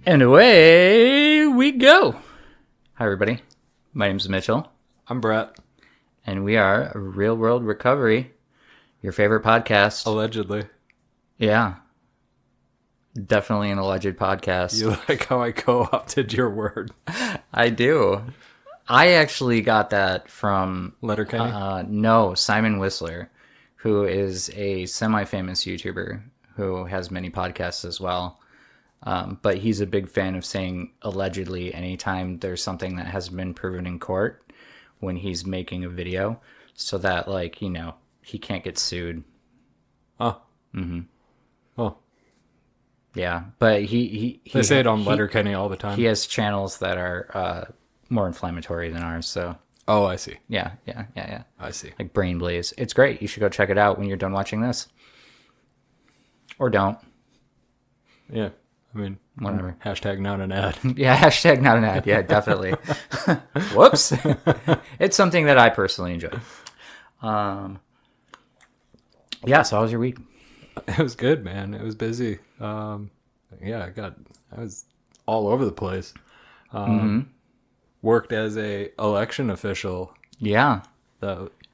And away we go. Hi, everybody. My name's Mitchell, I'm Brett. and we are Real World Recovery, your favorite podcast. Allegedly. Yeah, definitely an alleged podcast. You like how I co-opted your word? I do. I actually got that from Letterkenny? no, Simon Whistler, who is a semi-famous YouTuber who has many podcasts as well. But he's a big fan of saying allegedly anytime there's something that hasn't been proven in court when he's making a video, so that, like, you know, he can't get sued. Oh. Mm-hmm. Oh. Yeah, but he They say it on Letterkenny all the time. He has channels that are more inflammatory than ours, so Oh, I see. yeah. I see. Like Brain Blaze. It's great. You should go check it out when you're done watching this. Or don't. Yeah. I mean, Whatever. Hashtag not an ad. Yeah, hashtag not an ad. Yeah, definitely. Whoops. It's something that I personally enjoy. Yeah, so how was your week? It was good, man. It was busy. Yeah, I was all over the place. Worked as a election official. Yeah.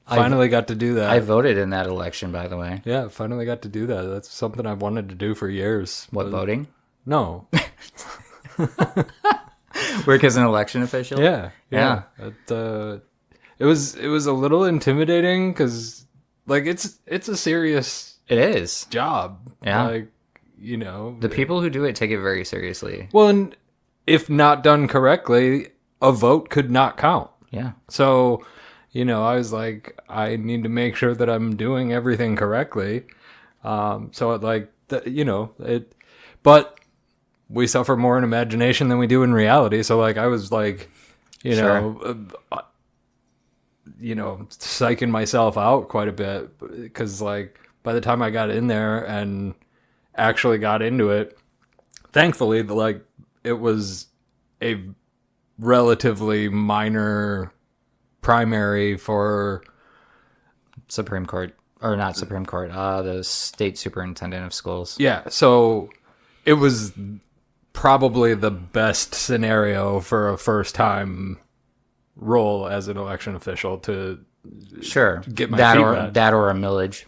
Finally got to do that. I voted in that election, by the way. Yeah, finally got to do that. That's something I've wanted to do for years. What, voting? No. Work as an election official? Yeah. It was a little intimidating because, like, it's a serious It is. job. Yeah. Like, you know. The people who do it take it very seriously. Well, and if not done correctly, a vote could not count. Yeah. So, you know, I was like, I need to make sure that I'm doing everything correctly. But we suffer more in imagination than we do in reality. So, like, I was like, psyching myself out quite a bit because, like, by the time I got in there and actually got into it, thankfully, like, it was a relatively minor primary for Supreme Court. Or not Supreme Court. The state superintendent of schools. Yeah, so it was probably the best scenario for a first-time role as an election official to get my feet that or a millage.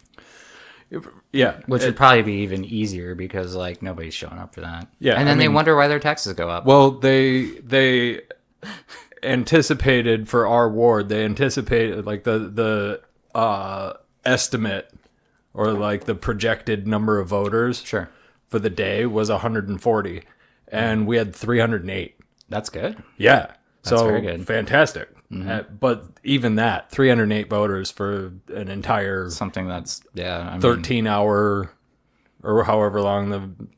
Yeah, Which would probably be even easier because, like, nobody's showing up for that. Yeah, and then they wonder why their taxes go up. Well, they anticipated for our ward. They anticipated, like, the estimate or, like, the projected number of voters Sure. for the day was 140, and we had 308. That's good. Yeah. That's so very good. Fantastic. But even that, 308 voters for an entire Something that's, 13-hour or however long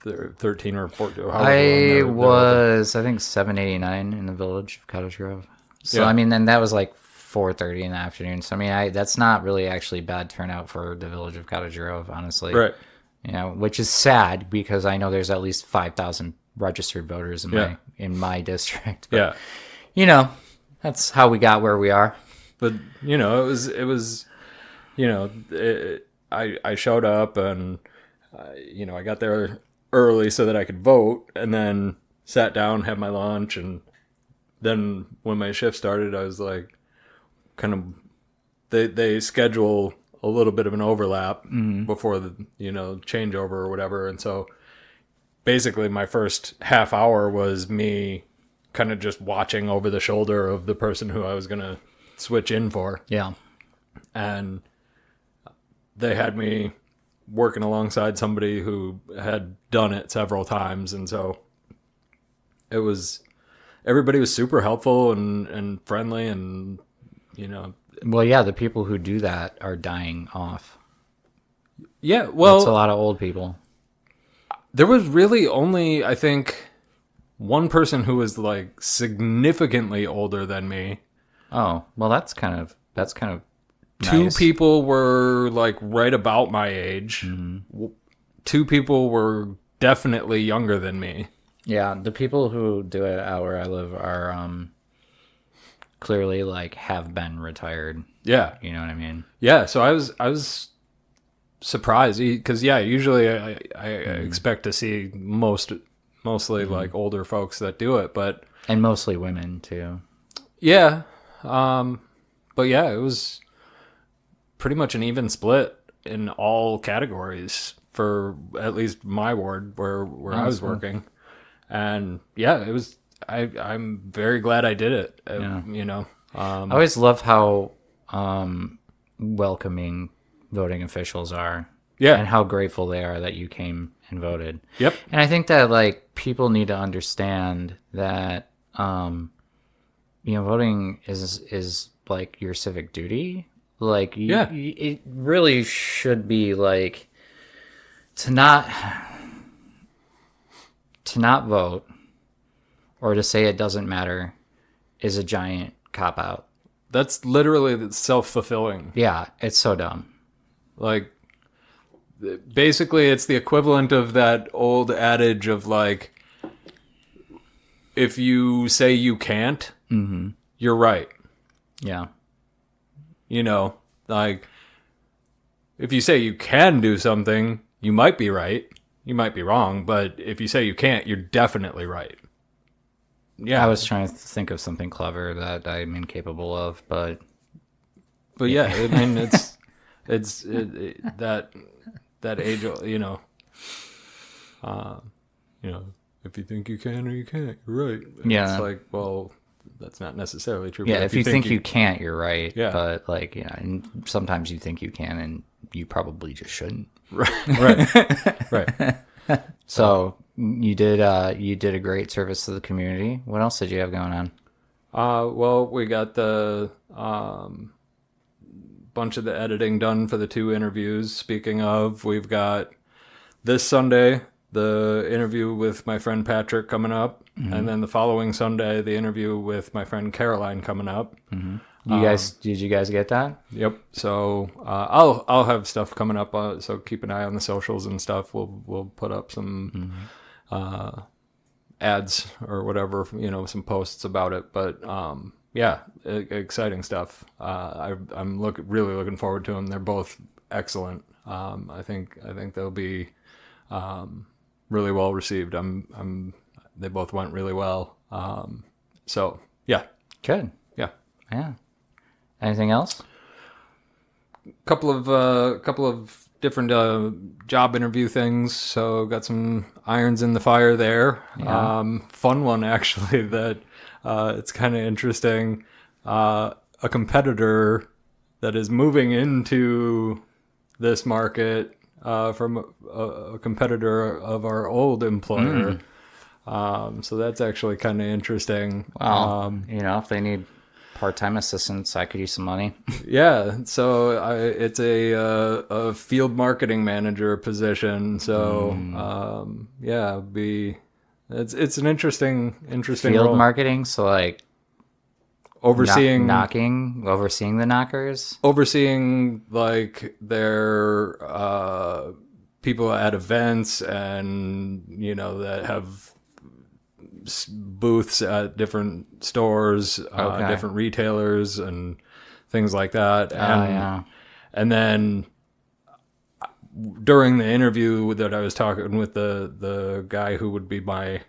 the 13 or 14. I was, I think, 789 in the village of Cottage Grove. So, Yeah. I mean, then that was like 4:30 in the afternoon. So, I mean, that's not really actually bad turnout for the village of Cottage Grove, honestly. Right. You know, which is sad because I know there's at least 5,000 registered voters in my district. But, Yeah. you know, that's how we got where we are. But, you know, it was, you know, I showed up and, you know, I got there early so that I could vote and then sat down, had my lunch. And then when my shift started, I was like, they schedule a little bit of an overlap before the, you know, changeover or whatever. And so basically my first half hour was me kind of just watching over the shoulder of the person who I was going to switch in for. Yeah. And they had me working alongside somebody who had done it several times. And so everybody was super helpful and friendly and, you know. Well, yeah, the people who do that are dying off. Yeah, well. That's a lot of old people. There was really only, I think, one person who was, like, significantly older than me. Oh, well, that's kind of Two nice. people were, like, right about my age. Mm-hmm. Two people were definitely younger than me. Yeah, the people who do it out where I live are clearly, like, have been retired. Yeah. You know what I mean? Yeah, so I was surprised because, yeah, usually I expect to see most mostly like older folks that do it, but And mostly women too. yeah. But yeah, it was pretty much an even split in all categories for at least my ward where I was working. And yeah, it was, I'm very glad I did it. You know, I always love how welcoming voting officials are. Yeah. And how grateful they are that you came and voted. Yep. And I think that like people need to understand that voting is like your civic duty. Like it really should be like to not vote or to say it doesn't matter is a giant cop out. That's literally self-fulfilling. Yeah, it's so dumb. Like, basically, it's the equivalent of that old adage of like, if you say you can't, you're right. Yeah. You know, like, if you say you can do something, you might be right. You might be wrong, but if you say you can't, you're definitely right. Yeah. I was trying to think of something clever that I'm incapable of, but yeah, I mean, it's that age, you know, if you think you can or you can't, you're right. Yeah. It's like, well, that's not necessarily true. yeah, but if you think you can't, you're right. Yeah. But like, and sometimes you think you can and you probably just shouldn't. right. So you did a great service to the community. What else did you have going on? Well, we got the bunch of the editing done for the 2 interviews. Speaking of, we've got this Sunday the interview with my friend Patrick coming up, and then the following Sunday the interview with my friend Caroline coming up. Did you guys get that? Yep. So I'll have stuff coming up. So keep an eye on the socials and stuff. We'll put up some ads or whatever, some posts about it. But yeah, exciting stuff. I'm really looking forward to them. They're both excellent. I think they'll be really well received. They both went really well. So yeah, Good. Yeah. Anything else? Couple of different job interview things. So got some irons in the fire there. Yeah. Fun one actually that it's kind of interesting. A competitor that is moving into this market from a competitor of our old employer. So that's actually kind of interesting. Well, if they need part-time assistants, I could use some money. Yeah, so it's a field marketing manager position. So yeah, it's an interesting Field role. marketing, so like Overseeing overseeing the knockers. overseeing like their people at events and that have booths at different stores, Okay. different retailers and things like that. Yeah. And then during the interview that I was talking with the guy who would be my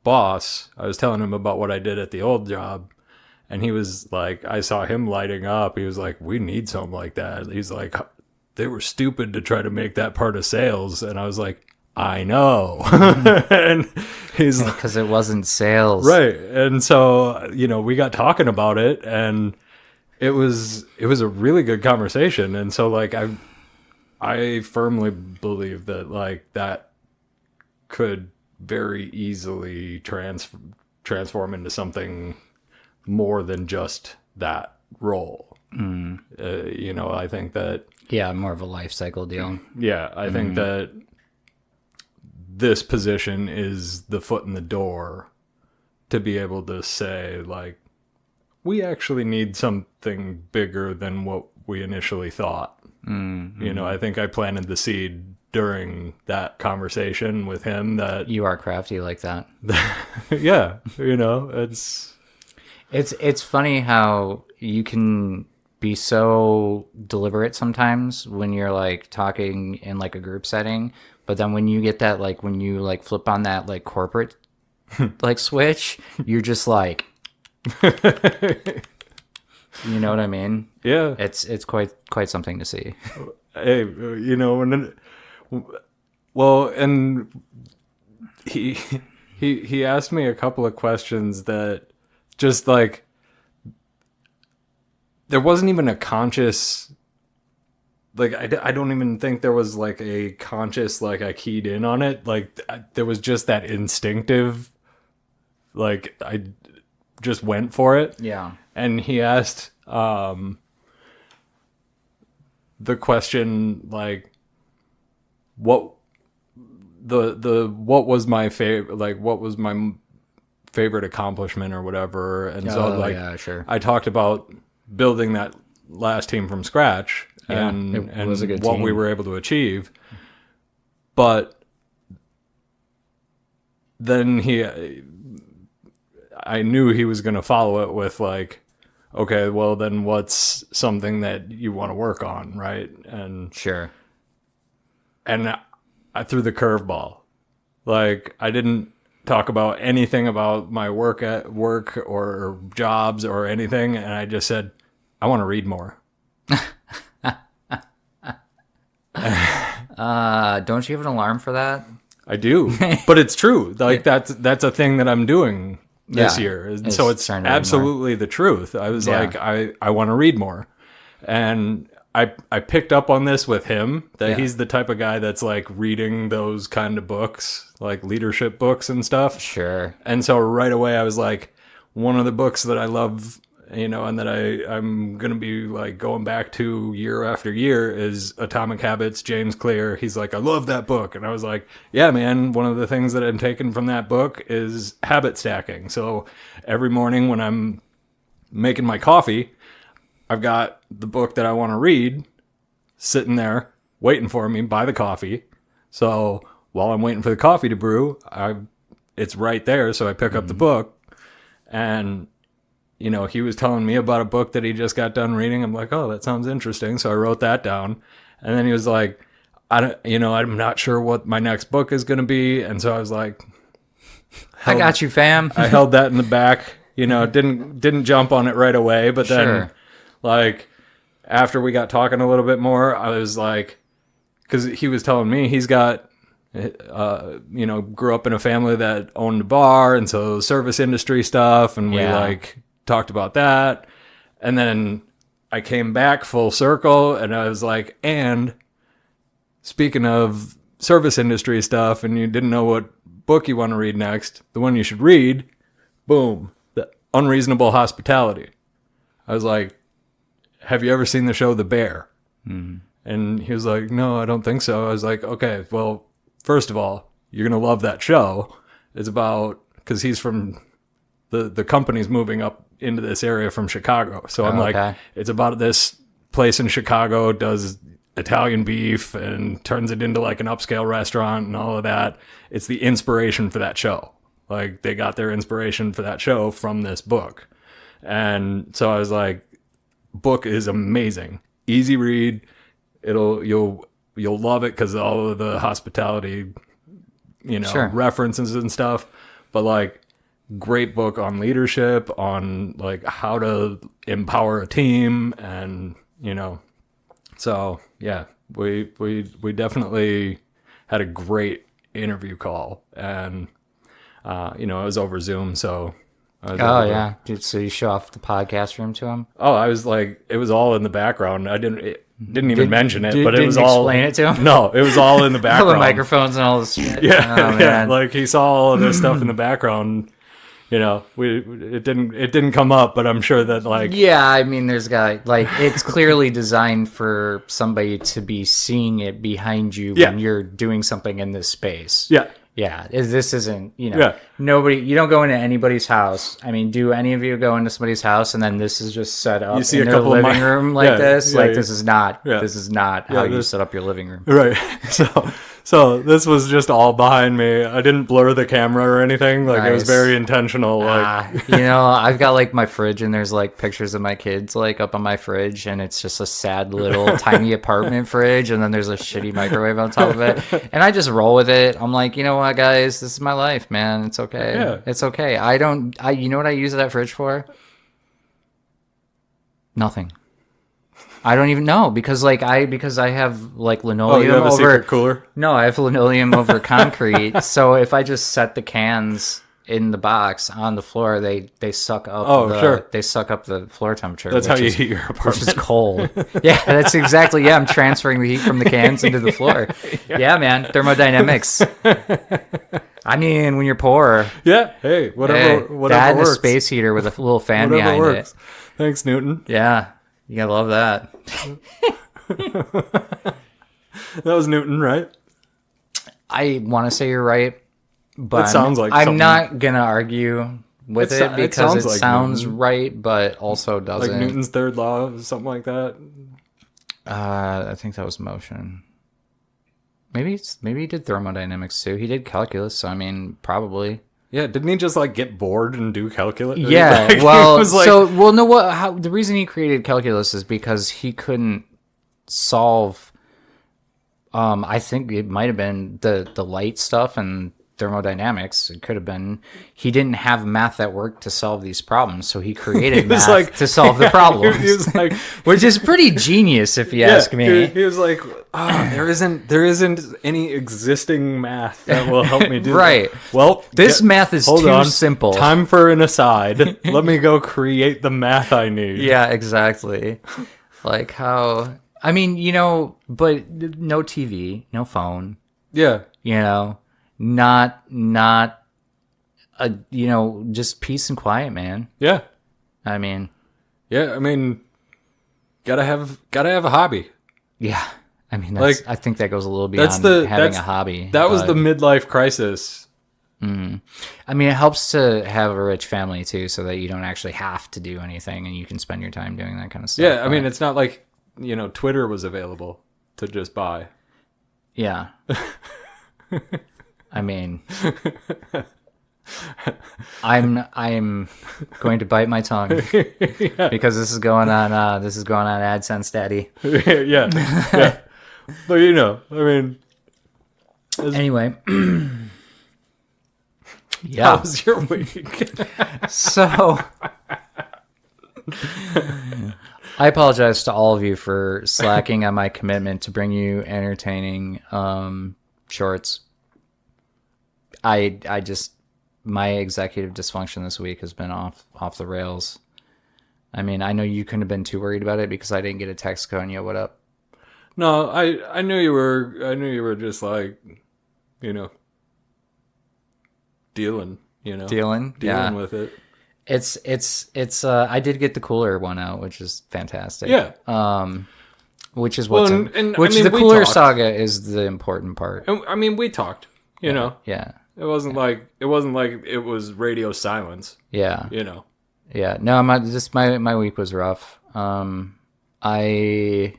boss, I was telling him about what I did at the old job. And he was like, I saw him lighting up. He was like, we need something like that. He's like, they were stupid to try to make that part of sales. And I was like, I know. And he's like, Because it wasn't sales. right. And so, we got talking about it and it was a really good conversation. And so like, I firmly believe that like that could very easily transform into something more than just that role. I think that, Yeah, more of a life cycle deal. yeah, I think that this position is the foot in the door to be able to say like, we actually need something bigger than what we initially thought. I think I planted the seed during that conversation with him that, You are crafty like that. yeah, It's funny how you can be so deliberate sometimes when you're like talking in like a group setting, But then when you get that, like, when you like flip on that like corporate like switch, you're just like, you know what I mean? Yeah. It's quite something to see. Hey, you know, well, and he asked me a couple of questions that just like there wasn't even a conscious, like I don't even think there was like a conscious, like I keyed in on it, like there was just that instinctive, like I just went for it. Yeah. And he asked the question like what what was my favorite, like what was my favorite accomplishment or whatever. And so like yeah, sure. I talked about building that last team from scratch and it was a good what team. we were able to achieve. But then I knew he was going to follow it with like, okay, well then what's something that you want to work on, right? And Sure. and I threw the curveball. Like I didn't talk about anything about my work or jobs or anything, and I just said I want to read more. Don't you have an alarm for that? I do, but it's true. Like that's a thing that I'm doing this Yeah, year, and it's so it's trying to read more. absolutely the truth. I was Yeah. like, I want to read more, and I picked up on this with him that Yeah. he's the type of guy that's like reading those kind of books, like leadership books and stuff. Sure. And so right away I was like, one of the books that I love, you know, and that I'm going to be like going back to year after year is Atomic Habits, James Clear. He's like, I love that book. And I was like, yeah, man, one of the things that I'm taking from that book is habit stacking. So every morning when I'm making my coffee, I've got the book that I want to read sitting there waiting for me by the coffee. So while I'm waiting for the coffee to brew, it's right there. So I pick up the book, and you know, he was telling me about a book that he just got done reading. I'm like, oh, that sounds interesting. So I wrote that down, and then he was like, I'm not sure what my next book is going to be. And so I was like, I got you, fam. I held that in the back, you know, didn't jump on it right away, but then Sure. like after we got talking a little bit more, I was like, because he was telling me he's got, grew up in a family that owned a bar, and so service industry stuff, and we Yeah. like talked about that, and then I came back full circle, and I was like, and speaking of service industry stuff, and you didn't know what book you want to read next, the one you should read, boom, The Unreasonable Hospitality. I was like, have you ever seen the show The Bear? Mm-hmm. And he was like, no, I don't think so. I was like, okay, well, first of all, you're going to love that show. It's about, because he's from, the company's moving up into this area from Chicago. So I'm okay. like, it's about this place in Chicago, does Italian beef and turns it into like an upscale restaurant and all of that. It's the inspiration for that show. Like they got their inspiration for that show from this book. And so I was like, book is amazing, easy read. You'll love it because all of the hospitality, Sure. references and stuff. But like, great book on leadership, on like how to empower a team, and so yeah, we definitely had a great interview call, and it was over Zoom, so. Oh yeah. So you show off the podcast room to him? Oh, I was like, it was all in the background. I didn't even mention it, but it didn't was all. explain it to him? No, it was all in the All background. the microphones and all this shit. Yeah, Oh, yeah. man. Like he saw all of this stuff in the background. It didn't come up, but I'm sure that like. Yeah, I mean, there's it's clearly designed for somebody to be seeing it behind you Yeah. when you're doing something in this space. Yeah. Yeah, this isn't, Yeah. nobody, you don't go into anybody's house. I mean, do any of you go into somebody's house and then this is just set up You see in a their couple of living room like yeah, this? yeah, like, yeah. this is not Yeah. how you set up your living room. Right. So this was just all behind me. I didn't blur the camera or anything. Like, it was Nice. very intentional. Like, I've got like my fridge and there's like pictures of my kids like up on my fridge, and it's just a sad little tiny apartment fridge, and then there's a shitty microwave on top of it, and I just roll with it. I'm like, you know what, guys, this is my life, man. It's okay. Yeah. It's okay. You know what I use that fridge for? Nothing. I don't even know because I have like linoleum you have a over secret cooler? No, I have linoleum over concrete. So if I just set the cans in the box on the floor, they suck up they suck up the floor temperature. That's how you heat your apartment. Which is cold. Yeah, that's exactly. Yeah, I'm transferring the heat from the cans into the floor. Yeah, man, thermodynamics. I mean, when you're poor, Yeah. Hey, whatever that and a works. space heater with a little fan Whatever behind works. it. Thanks, Newton. Yeah, you gotta love that. That was Newton, right? I want to say you're right, but It sounds like I'm something- not gonna argue with it because it sounds like sounds Newton. right, but also doesn't. Like Newton's third law, something like that. I think that was motion. Maybe he did thermodynamics too. He did calculus, so I mean, probably. Yeah, didn't he just like get bored and do calculus? Yeah, Like, well, he was like, the reason he created calculus is because he couldn't solve. I think it might have been the light stuff and thermodynamics. It could have been he didn't have math that worked to solve these problems, so he created math to solve the problems. he was like, Which is pretty genius, if you ask me. He was like, there isn't any existing math that will help me do Right. that. Well, This math is hold too on. simple. Time for an aside. Let me go create the math I need. Yeah, exactly. Like how I mean, but no TV, no phone, Yeah. not just peace and quiet, man. Yeah. I mean, Yeah. I mean, gotta have a hobby. yeah. I mean, Like, I think that goes a little beyond having a hobby. That was but- the midlife crisis. I mean, it helps to have a rich family too, so that you don't actually have to do anything and you can spend your time doing that kind of stuff. Yeah. I mean, but- it's not like, Twitter was available to just buy. yeah. I mean, I'm going to bite my tongue because this is going on AdSense Daddy. Yeah. Yeah. But I mean, Anyway, how yeah. was your week? So I apologize to all of you for slacking on my commitment to bring you entertaining shorts. I just my executive dysfunction this week has been off the rails. I mean, I know you couldn't have been too worried about it because I didn't get a text going, "Yo, what up?" No, I knew you were just like, dealing, Dealing yeah. with it. It's I did get the cooler one out, which is fantastic. Yeah. Which is what's and which I mean, the we cooler talked. saga is the important part. And, I mean, we talked, Yeah. It wasn't like it was radio silence, Yeah. Yeah. No, my week was rough. I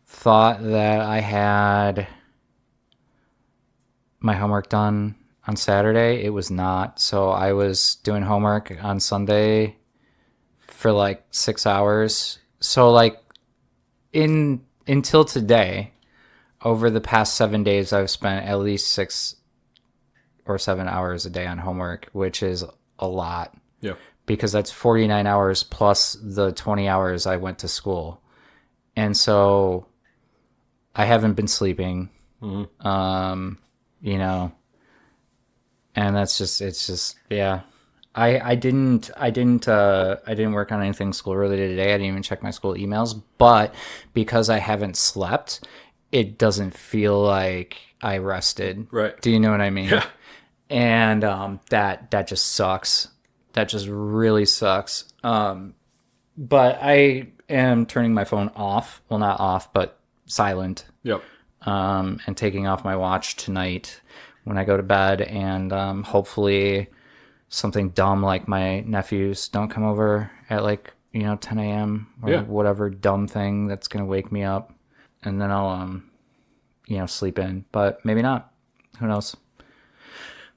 thought that I had my homework done on Saturday. It was not. So I was doing homework on Sunday for like 6 hours. So like until today, over the past 7 days, I've spent at least 6 or 7 hours a day on homework, which is a lot. Yeah. Because that's 49 hours plus the 20 hours I went to school. And so I haven't been sleeping. Mm-hmm. And it's just yeah. I didn't work on anything school related today. I didn't even check my school emails, but because I haven't slept, it doesn't feel like I rested. Right. Do you know what I mean? Yeah. And that just sucks. That just really sucks. But I am turning my phone off. Well, not off, but silent. Yep. And taking off my watch tonight when I go to bed. And hopefully something dumb like my nephews don't come over at 10 a.m. or Yeah. whatever dumb thing that's going to wake me up. And then I'll sleep in, but maybe not. Who knows?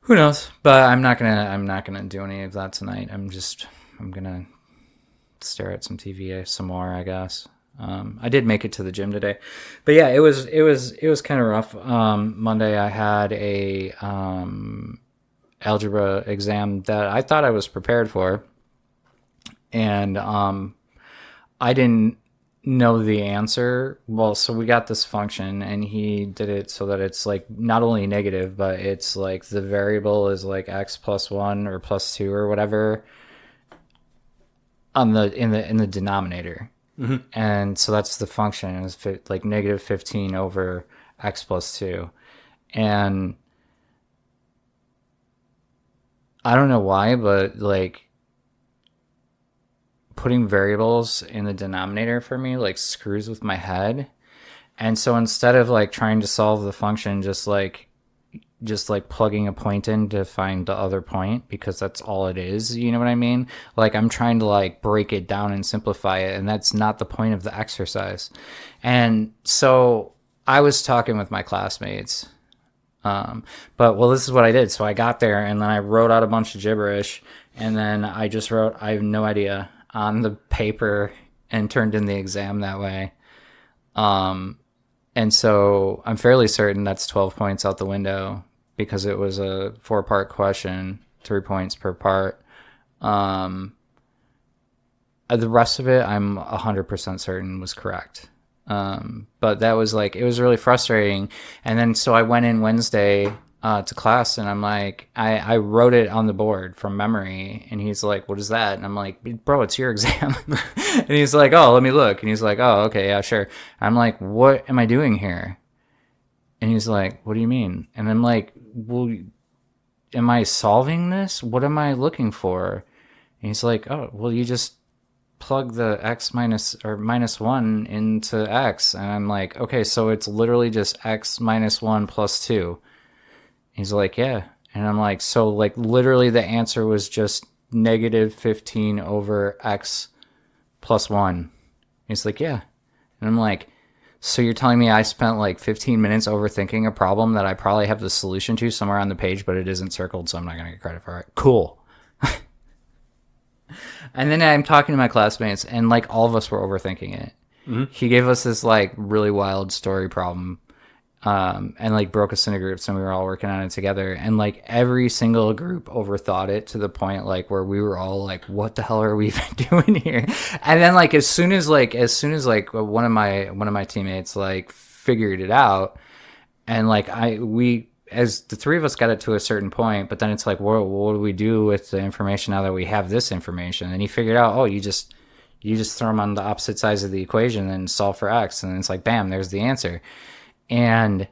Who knows? But I'm not gonna do any of that tonight. I'm gonna stare at some TV some more, I guess. I did make it to the gym today, but yeah, it was kind of rough. Monday I had a algebra exam that I thought I was prepared for, and I didn't know the answer. Well, so we got this function, and he did it so that it's like not only negative, but it's like the variable is like x plus 1 or plus 2 or whatever on the in the denominator. Mm-hmm. And so that's the function is like negative 15 over x plus 2. And I don't know why, but like putting variables in the denominator for me like screws with my head. And so instead of like trying to solve the function, just like plugging a point in to find the other point, because that's all it is, you know what I mean? Like I'm trying to like break it down and simplify it, and that's not the point of the exercise. And so I was talking with my classmates, this is what I did. So I got there and then I wrote out a bunch of gibberish, and then I just wrote I have no idea on the paper and turned in the exam that way. And so I'm fairly certain that's 12 points out the window, because it was a 4-part question, 3 points per part. The rest of it, I'm 100% certain was correct. But that was like, it was really frustrating. And then, so I went in Wednesday to class, and I'm like, I wrote it on the board from memory, and he's like, what is that? And I'm like, bro, it's your exam. And he's like, oh, let me look. And he's like, oh, okay, yeah, sure. I'm like, what am I doing here? And he's like, what do you mean? And I'm like, well, am I solving this? What am I looking for? And he's like, oh, well, you just plug the x minus 1 into x. And I'm like, okay, so it's literally just x minus 1 plus 2. He's like, yeah. And I'm like, so like literally the answer was just negative 15 over x plus 1. He's like, yeah. And I'm like, so you're telling me I spent like 15 minutes overthinking a problem that I probably have the solution to somewhere on the page, but it isn't circled, so I'm not going to get credit for it. Cool. And then I'm talking to my classmates, and like all of us were overthinking it. Mm-hmm. He gave us this like really wild story problem, and like broke us into groups, and we were all working on it together, and like every single group overthought it to the point like where we were all like, what the hell are we even doing here? And then like as soon as one of my teammates like figured it out, and like we as the three of us got it to a certain point, but then it's like, what do we do with the information now that we have this information? And he figured out, oh, you just throw them on the opposite sides of the equation and solve for x, and it's like, bam, there's the answer. And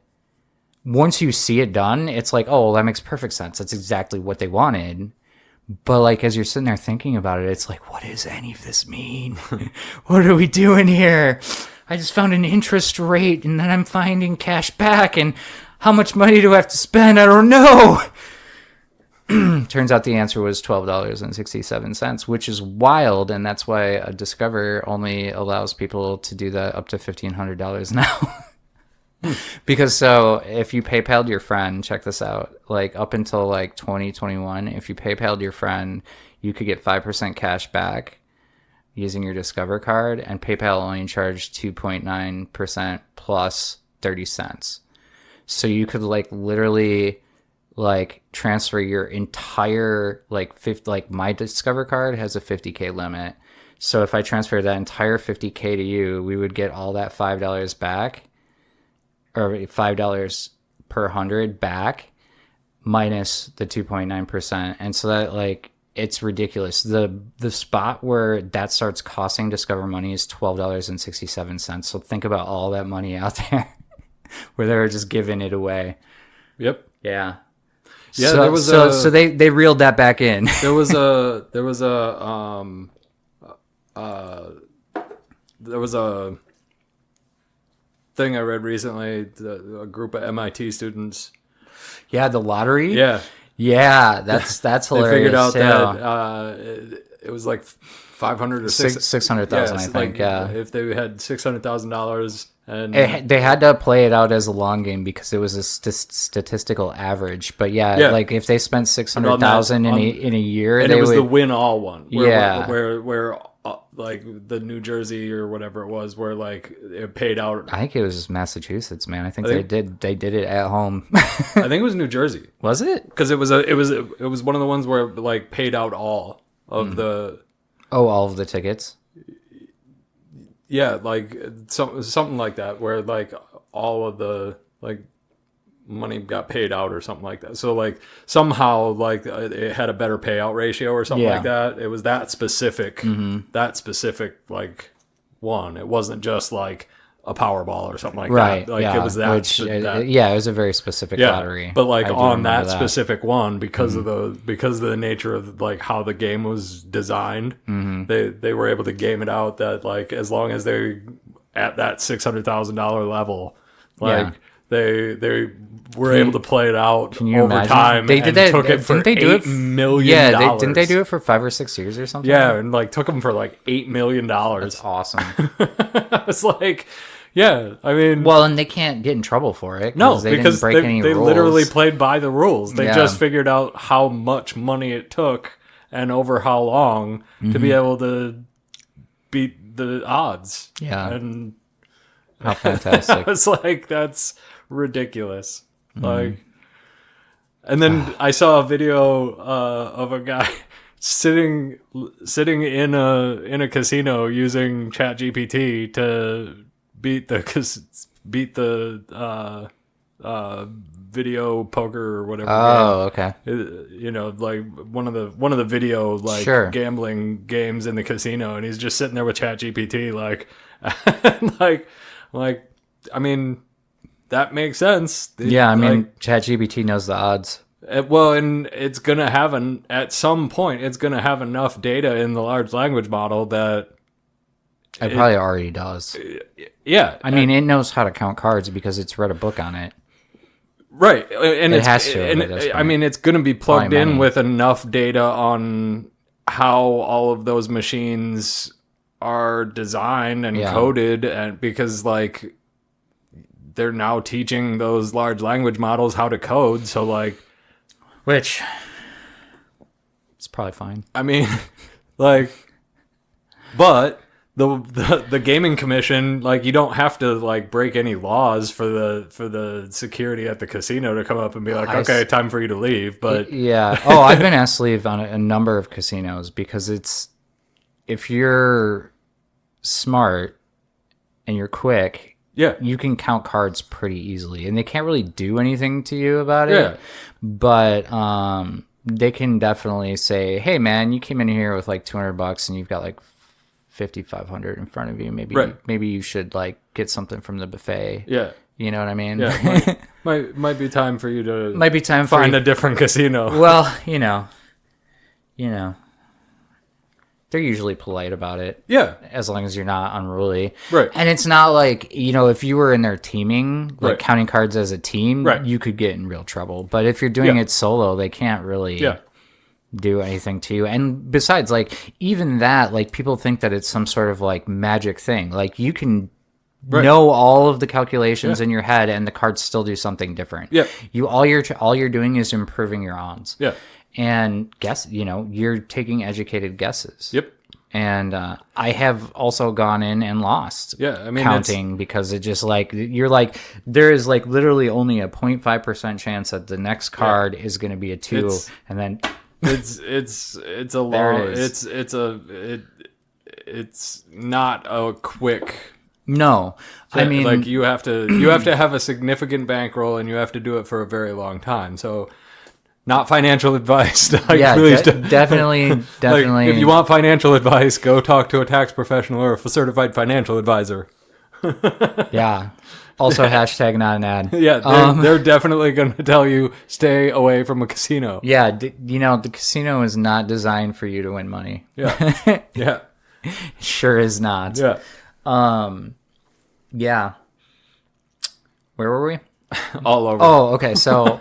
once you see it done, it's like, oh, well, that makes perfect sense. That's exactly what they wanted. But like as you're sitting there thinking about it, it's like, what does any of this mean? What are we doing here? I just found an interest rate, and then I'm finding cash back, and how much money do I have to spend? I don't know. Turns out the answer was $12.67, which is wild, and that's why a Discover only allows people to do that up to $1,500 now. Because so if you PayPal'd your friend, check this out, like up until like 2021, if you PayPal'd your friend, you could get 5% cash back using your Discover card, and PayPal only charged 2.9% plus 30 cents. So you could like literally like transfer your entire like my Discover card has a 50K limit. So if I transfer that entire 50K to you, we would get all that $5 back, or $5 per 100 back, minus the 2.9%. And so that like, it's ridiculous. The spot where that starts costing Discover money is $12.67. So think about all that money out there where they're just giving it away. Yep. Yeah. Yeah. So they reeled that back in. there was a thing I read recently. A group of MIT students. Yeah, the lottery. Yeah. Yeah, that's hilarious. They figured out that it was like 500 or 600,000, I think. Like, if they had $600,000 And They had to play it out as a long game because it was a statistical average. But yeah, like if they spent 600,000 in a year, and they it was would, the win all one. Yeah. Where like the New Jersey or whatever it was, where like it paid out. I think it was Massachusetts, man. I think they did it at home. I think it was New Jersey. Was it? Because it was one of the ones where it, like, paid out all of the. Oh, all of the tickets. Yeah, like something like that, where like all of the like money got paid out or something like that. So like somehow like it had a better payout ratio or something like that. It was that specific, like one. It wasn't just like a Powerball or something like that. Like it was that. It was a very specific lottery. But like on that specific one, because of the nature of like how the game was designed, they were able to game it out that like as long as they at that $600,000 level, like they were able to play it out over time. They did that. Took it for $8 million. Yeah, didn't they do it for 5 or 6 years or something? Yeah, and like took them for like $8 million. That's awesome. It's like. Yeah, I mean... Well, and they can't get in trouble for it. No, they because didn't break any they rules. literally played by the rules. They just figured out how much money it took and over how long to be able to beat the odds. Yeah. And how fantastic. It's like, that's ridiculous. Like, and then I saw a video of a guy sitting in a casino using ChatGPT to beat the video poker or whatever. Oh, okay. You know, like one of the video like gambling games in the casino, and he's just sitting there with ChatGPT, like, like, I mean, that makes sense. Yeah, I mean, ChatGPT knows the odds. Well, and it's gonna have at some point, it's gonna have enough data in the large language model that. It probably already does. Yeah. I mean, it knows how to count cards because it's read a book on it. Right. And it has to. And I mean, it's going to be plugged in with enough data on how all of those machines are designed and coded, and because like they're now teaching those large language models how to code. So like, which it's probably fine. I mean, like, but the gaming commission, like, you don't have to like break any laws for the security at the casino to come up and be like, okay, time for you to leave. But yeah, I've been asked to leave on a number of casinos because if you're smart and you're quick, you can count cards pretty easily, and they can't really do anything to you about it. But they can definitely say, hey man, you came in here with like $200 and you've got like 5,500 in front of you. Maybe you should like get something from the buffet. Yeah. You know what I mean? Yeah. might be time for you to find a different casino. Well, you know, they're usually polite about it. Yeah. As long as you're not unruly. Right. And it's not like, if you were in there teaming, like counting cards as a team, you could get in real trouble. But if you're doing it solo, they can't really do anything to you. And besides, like, even that, like, people think that it's some sort of like magic thing. Like, you can know all of the calculations in your head and the cards still do something different. All you're doing is improving your odds. And you're taking educated guesses. And I have also gone in and lost counting because it just like, you're like, there is like literally only a 0.5% chance that the next card is going to be a 2, and then it's a long, it's not a quick. No, I mean, like you have to have a significant bankroll, and you have to do it for a very long time. So, not financial advice. Like, definitely. Like, if you want financial advice, go talk to a tax professional or a certified financial advisor. Also, hashtag not an ad. They're definitely going to tell you stay away from a casino. The casino is not designed for you to win money. It sure is not. Where were we? All over. Oh, okay. So,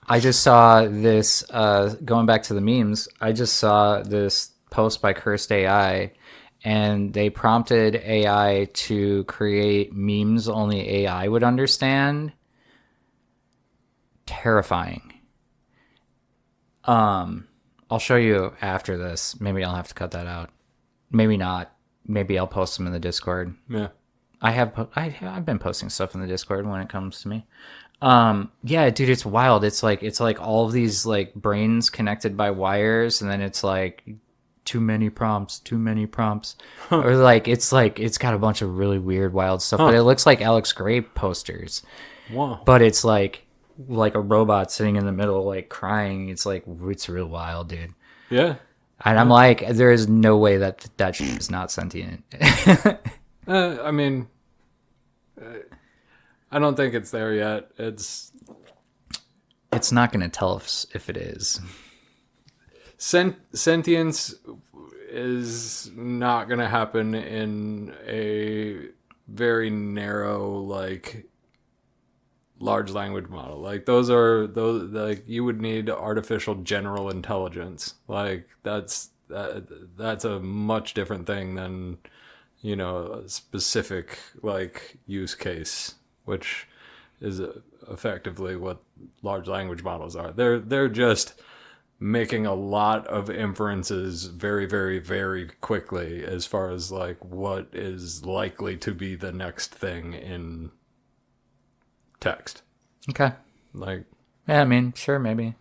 I just saw this, going back to the memes, I just saw this post by Cursed AI, and they prompted AI to create memes only AI would understand. Terrifying. I'll show you after this. Maybe I'll have to cut that out. Maybe not. Maybe I'll post them in the Discord. Yeah. I've been posting stuff in the Discord when it comes to me. Yeah, dude, it's wild. It's like all of these like brains connected by wires, and then it's like too many prompts, or like it's got a bunch of really weird, wild stuff. But it looks like Alex Gray posters. Wow. But it's like a robot sitting in the middle, like crying. It's like it's real wild, dude. Yeah. And I'm like, there is no way that shit is not sentient. I mean, I don't think it's there yet. It's not going to tell us if it is. Sentience is not going to happen in a very narrow, like, large language model. Like those like you would need artificial general intelligence. Like that's a much different thing than, you know, a specific like use case, which is effectively what large language models are. They're just making a lot of inferences very, very, very quickly as far as like what is likely to be the next thing in text. Okay. Like, yeah, I mean, sure, maybe.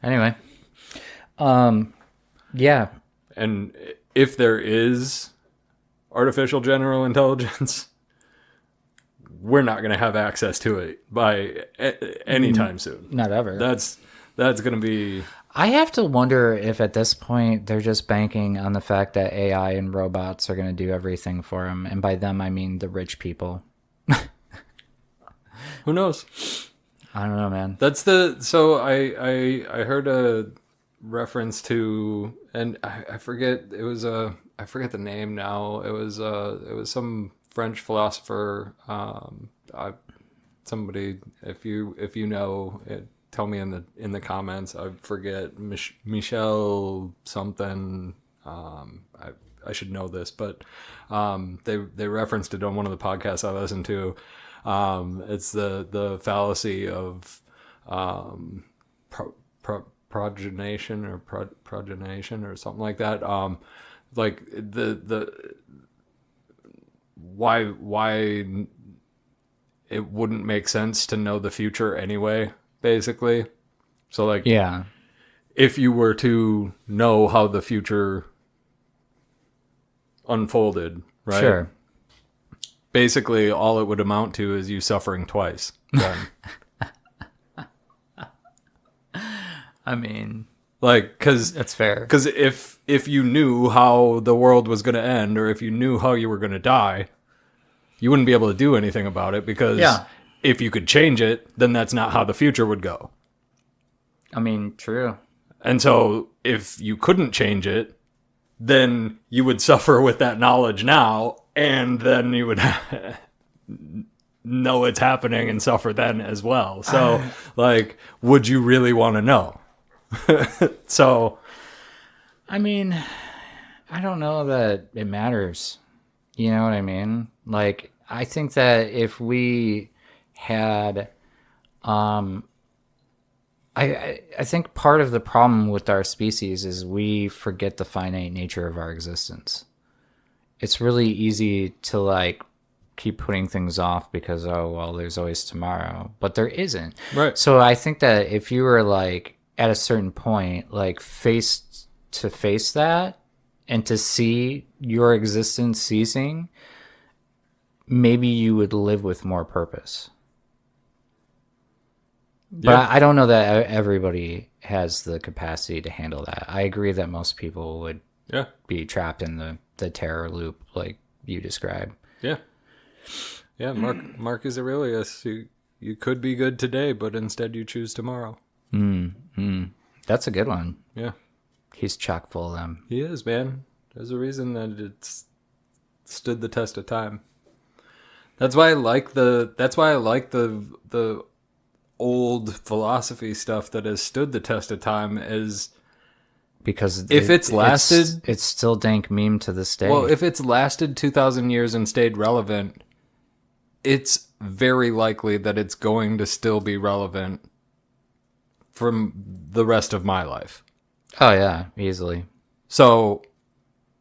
Anyway. Yeah. And if there is artificial general intelligence, we're not going to have access to it by anytime soon. Not ever. That's going to be... I have to wonder if at this point they're just banking on the fact that AI and robots are going to do everything for them. And by them, I mean the rich people. Who knows? I don't know, man. So I heard a reference to, and I forget, I forget the name now. It was some French philosopher. Somebody, if you know it, tell me in the comments. I forget, Michel something. I should know this, but they referenced it on one of the podcasts I listened to. It's the fallacy of progenation or something like that. Like the why it wouldn't make sense to know the future anyway, basically. So like, yeah, if you were to know how the future unfolded, right? Sure. Basically, all it would amount to is you suffering twice. Then. I mean, like, because that's fair. Because if you knew how the world was going to end, or if you knew how you were going to die, you wouldn't be able to do anything about it. Because if you could change it, then that's not how the future would go. I mean, true. And so, if you couldn't change it, then you would suffer with that knowledge now. And then you would know it's happening and suffer then as well. So, like, would you really want to know? So, I mean, I don't know that it matters. You know what I mean? Like, I think that if we had, I think part of the problem with our species is we forget the finite nature of our existence. It's really easy to like keep putting things off because, oh, well, there's always tomorrow, but there isn't. Right. So I think that if you were like at a certain point, like face to face that and to see your existence ceasing, maybe you would live with more purpose. But Yeah. I don't know that everybody has the capacity to handle that. I agree that most people would be trapped in the terror loop like you described. Yeah. Yeah, Marcus Aurelius, you could be good today, but instead you choose tomorrow. That's a good one. Yeah. He's chock full of them. He is, man. There's a reason that it's stood the test of time. That's why I like the old philosophy stuff that has stood the test of time, is because If it's lasted, it's still dank meme to this day. well, if it's lasted 2,000 years and stayed relevant, it's very likely that it's going to still be relevant from the rest of my life. Oh yeah, easily. So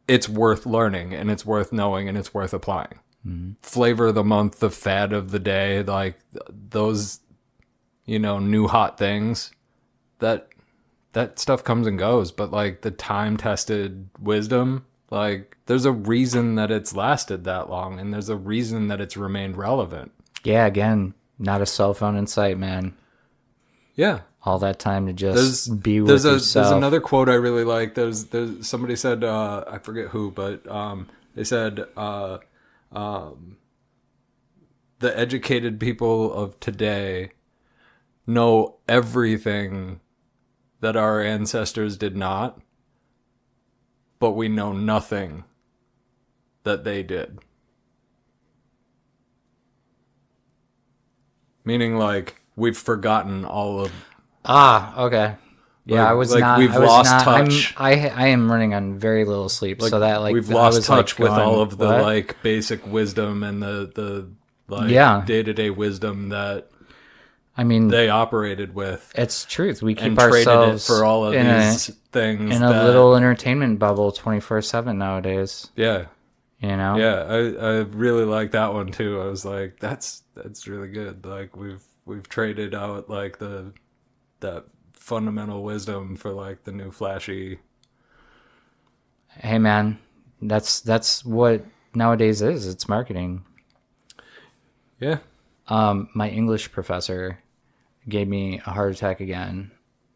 it's worth learning, and it's worth knowing, and it's worth applying. Flavor of the month, the fad of the day, like those, new hot things, that stuff comes and goes. But like the time-tested wisdom, like there's a reason that it's lasted that long, and there's a reason that it's remained relevant. Yeah, again, not a cell phone in sight, man. Yeah. All that time to just be with yourself. There's another quote I really like. There's somebody said, I forget who, but they said, the educated people of today know everything that our ancestors did not, but we know nothing that they did. Meaning, like, we've forgotten all of... Okay. Yeah, like, I was like not. we've I was lost not, touch. I am running on very little sleep, Like, so that like we've I lost was, touch like, with going, all of the what? like basic wisdom and the like Yeah. day-to-day wisdom that I mean, they operated with, it's truth. We keep and traded it ourselves for all of in these things in a little entertainment bubble 24/7 nowadays. yeah Yeah. I really like that one too. I was like, that's really good. Like we've traded out like that fundamental wisdom for like the new flashy. Hey man, that's what nowadays is. It's marketing. Yeah. My English professor gave me a heart attack again.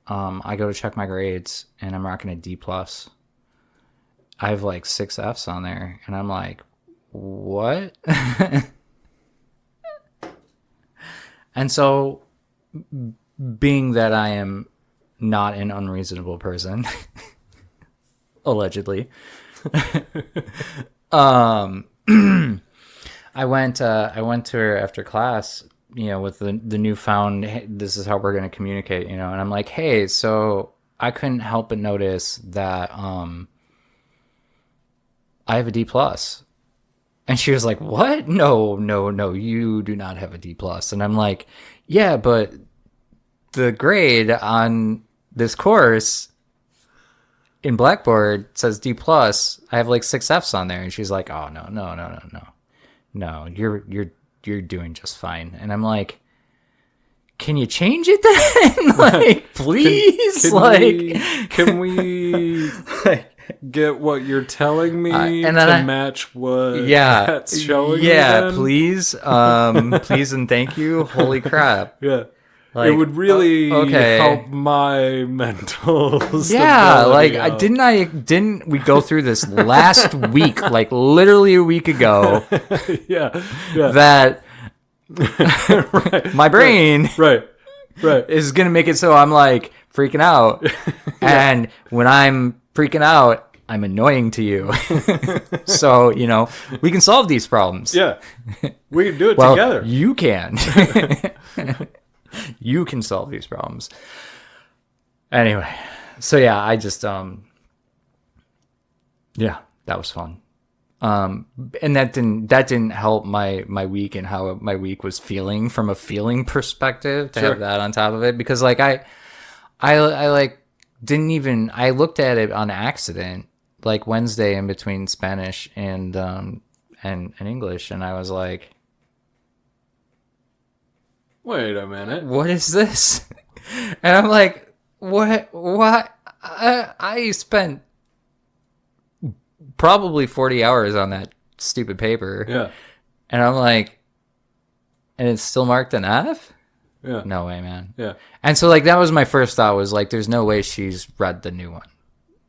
I go to check my grades and I'm rocking a D plus. I have like 6 F's on there, and I'm like, what? And so, being that I am not an unreasonable person, allegedly, I went to her after class, with the newfound, hey, this is how we're going to communicate, and I'm like, hey, so I couldn't help but notice that I have a D plus. And she was like, what? No, you do not have a D plus. And I'm like, yeah, but the grade on this course in Blackboard says D plus. I have like 6 F's on there. And she's like, oh, no, you're doing just fine. And I'm like, can you change it then? Like, please? Can we get what you're telling me and to match what that's showing? Yeah, please. Please and thank you. Holy crap. Yeah. Like, it would really okay. help my mental Yeah, like out. didn't we go through this last week, like literally a week ago? yeah. That right, my brain right is gonna make it so I'm like freaking out, and when I'm freaking out, I'm annoying to you. So we can solve these problems. Yeah, we can do it well, together. You can. You can solve these problems. Anyway, so yeah, I just yeah, that was fun. And that didn't help my week and how my week was feeling from a feeling perspective to Sure. have that on top of it, because like I like didn't even, I looked at it on accident like Wednesday in between Spanish and English, and I was like, Wait a minute. what is this? And I'm like, what I spent probably 40 hours on that stupid paper. Yeah. And I'm like, and it's still marked an F? Yeah. No way, man. Yeah. And so like that was my first thought, was like, there's no way she's read the new one.